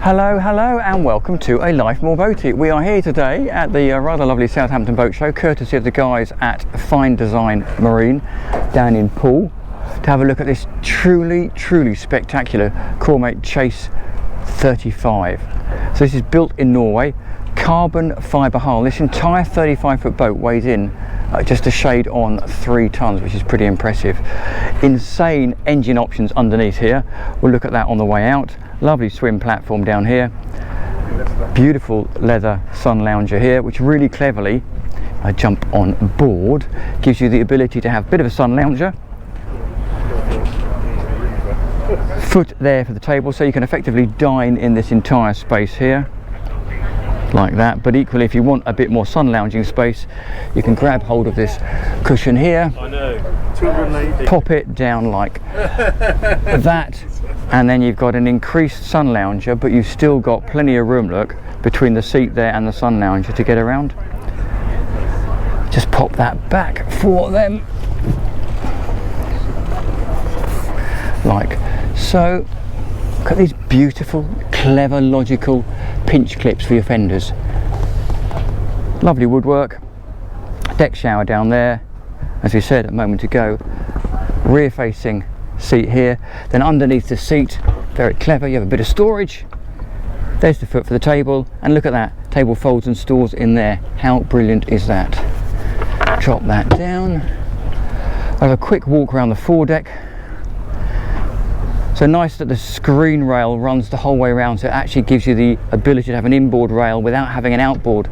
Hello and welcome to a Life More Boaty. We are here today at the rather lovely Southampton Boat Show, courtesy of the guys at Fine Design Marine down in Poole, to have a look at this truly spectacular Cormate Chase 35. So this is built in Norway, carbon fibre hull. This entire 35-foot boat weighs in just a shade on 3 tons, which is pretty impressive. Insane engine options underneath here. We'll look at that on the way out. Lovely swim platform down here. Beautiful leather sun lounger here, which really cleverly, I jump on board, gives you the ability to have a bit of a sun lounger. Foot there for the table, so you can effectively dine in this entire space here, like that. But equally, if you want a bit more sun lounging space, you can grab hold of this cushion here, pop it down like that, and then you've got an increased sun lounger, but you've still got plenty of room, look, between the seat there and the sun lounger to get around. Just pop that back for them, like so. Look at these beautiful, clever, logical pinch clips for your fenders. Lovely woodwork. Deck shower down there, as we said a moment ago. Rear facing seat here. Then underneath the seat, very clever, you have a bit of storage. There's the foot for the table, and look at that, table folds and stores in there. How brilliant is that? Drop that down. I have a quick walk around the foredeck. So nice that the screen rail runs the whole way around, so it actually gives you the ability to have an inboard rail without having an outboard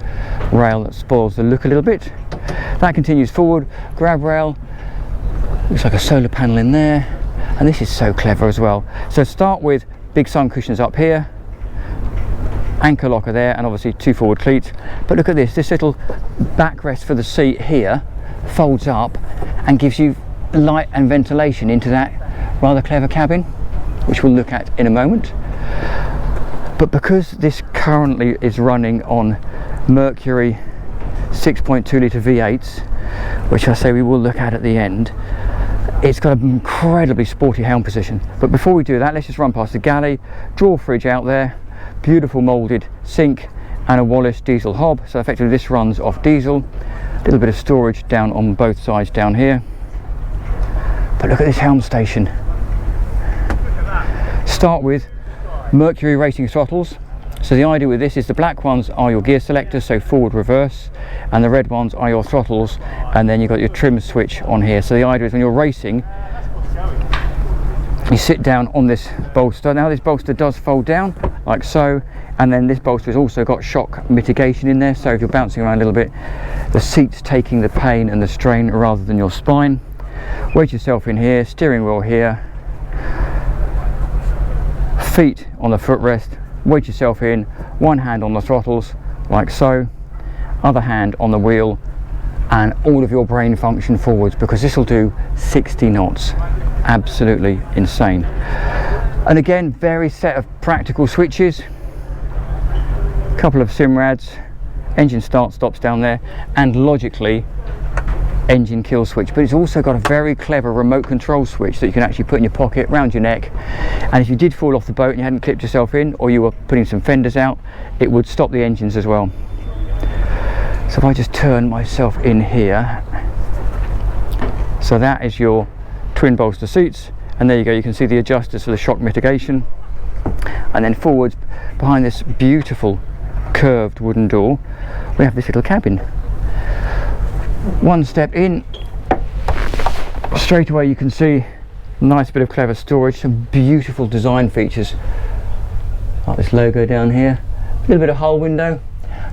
rail that spoils the look a little bit. That continues forward, grab rail, looks like a solar panel in there, and this is so clever as well. So start with big sun cushions up here, anchor locker there, and obviously 2 forward cleats. But look at this little backrest for the seat here folds up and gives you light and ventilation into that rather clever cabin, which we'll look at in a moment. But because this currently is running on Mercury 6.2 litre V8s, which I say we will look at the end, it's got an incredibly sporty helm position. But before we do that, let's just run past the galley. Drawer fridge out there, beautiful moulded sink, and a Wallace diesel hob. So effectively this runs off diesel. A little bit of storage down on both sides down here. But look at this helm station. Start with Mercury racing throttles. So the idea with this is the black ones are your gear selectors, so forward, reverse, and the red ones are your throttles, and then you've got your trim switch on here. So the idea is when you're racing, you sit down on this bolster. Now this bolster does fold down like so, and then this bolster has also got shock mitigation in there, so if you're bouncing around a little bit, the seat's taking the pain and the strain rather than your spine. Weight yourself in here, steering wheel here, feet on the footrest, weight yourself in, one hand on the throttles like so, other hand on the wheel, and all of your brain function forwards, because this will do 60 knots. Absolutely insane. And again, very set of practical switches, couple of Simrads, engine start stops down there, and logically engine kill switch. But it's also got a very clever remote control switch that you can actually put in your pocket, round your neck, and if you did fall off the boat and you hadn't clipped yourself in, or you were putting some fenders out, it would stop the engines as well. So if I just turn myself in here, so that is your twin bolster seats, and there you go, you can see the adjusters for the shock mitigation. And then forwards, behind this beautiful curved wooden door, we have this little cabin. One step in, straight away you can see a nice bit of clever storage, some beautiful design features like this logo down here, a little bit of hull window,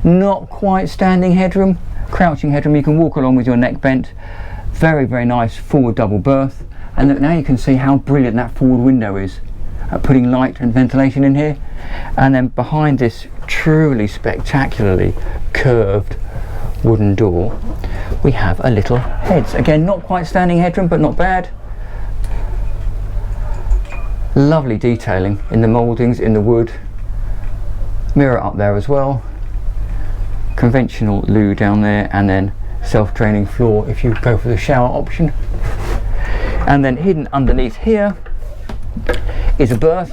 not quite standing headroom, crouching headroom, you can walk along with your neck bent. Very nice forward double berth, and look, now you can see how brilliant that forward window is at putting light and ventilation in here. And then behind this truly spectacularly curved wooden door, we have a little heads. Again, not quite standing headroom, but not bad. Lovely detailing in the mouldings, in the wood. Mirror up there as well. Conventional loo down there, and then self-draining floor if you go for the shower option. And then hidden underneath here is a berth.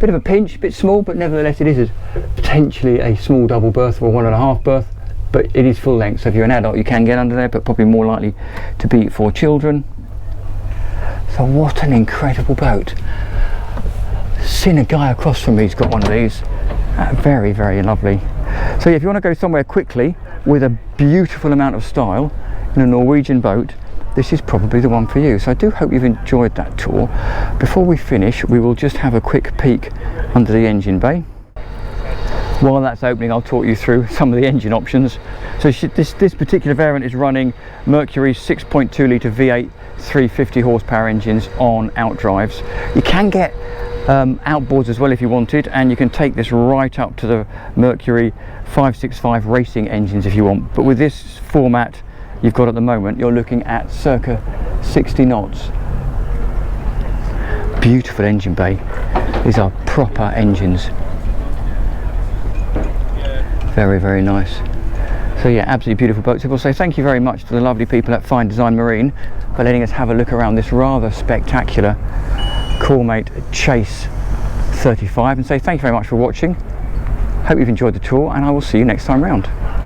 bit of a pinch, a bit small, but nevertheless it is potentially a small double berth or 1.5 berth, but it is full length, so if you're an adult you can get under there, but probably more likely to be for children. So what an incredible boat. Seen a guy across from me's got one of these. Very, very lovely. So yeah, if you want to go somewhere quickly with a beautiful amount of style in a Norwegian boat, this is probably the one for you. So I do hope you've enjoyed that tour. Before we finish, we will just have a quick peek under the engine bay. While that's opening, I'll talk you through some of the engine options. So this particular variant is running Mercury's 6.2 litre V8 350 horsepower engines on outdrives. You can get outboards as well if you wanted, and you can take this right up to the Mercury 565 racing engines if you want. But with this format you've got at the moment, you're looking at circa 60 knots. Beautiful engine bay. These are proper engines. Very, very nice. So yeah, absolutely beautiful boat. So we'll say thank you very much to the lovely people at Fine Design Marine for letting us have a look around this rather spectacular Cormate Chase 35, and say thank you very much for watching. Hope you've enjoyed the tour, and I will see you next time round.